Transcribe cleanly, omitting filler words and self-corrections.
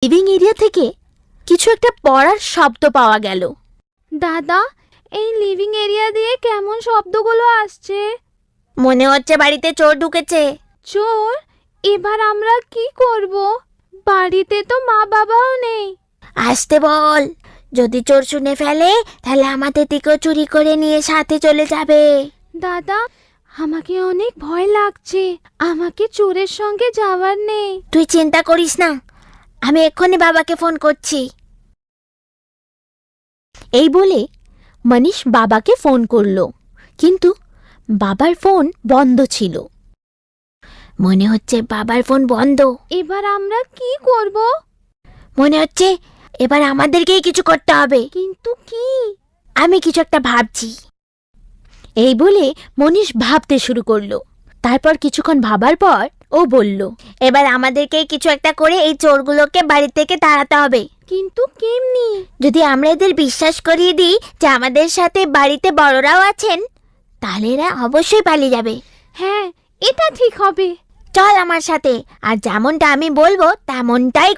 Living area থেকে কিছু একটা পড়ার শব্দ পাওয়া গেল। দাদা, এই লিভিং এরিয়া দিয়ে কেমন শব্দগুলো আসছে? মনে হচ্ছে বাড়িতে চোর ঢুকেছে। চোর? এবার আমরা কি করব? বাড়িতে তো মা বাবাও নেই। আসতে বল, যদি চোর শুনে ফেলে তাহলে আমাদের দিকেও চুরি করে নিয়ে সাথে চলে যাবে। দাদা, আমাকে অনেক ভয় লাগছে। আমাকে চোরের সঙ্গে যাওয়ার নেই। তুই চিন্তা করিস না, আমি এক্ষুনি বাবাকে ফোন করছি। এই বলে মনীষ বাবাকে ফোন করলো, কিন্তু বাবার ফোন বন্ধ ছিল। মনে হচ্ছে বাবার ফোন বন্ধ। এবার আমরা কি করব? মনে হচ্ছে এবার আমাদেরকেই কিছু করতে হবে। কিন্তু কি? আমি কিছু একটা ভাবছি। এই বলে মনীষ ভাবতে শুরু করলো। তারপর কিছুক্ষণ ভাবার পর ও বলল, এবার আমাদেরকেই কিছু একটা করে এই চোরগুলোকে বাড়ি থেকে তাড়াতে হবে। কিন্তু কেমনি? যদি আমরা এদের বিশ্বাস করিয়ে দিই যে আমাদের সাথে বাড়িতে বড়রাও আছেন, তাহলে এরা অবশ্যই পালিয়ে যাবে। হ্যাঁ, এটা ঠিক হবে। চল আমার সাথে, আর যেমনটা আমি বলবো তেমনটাই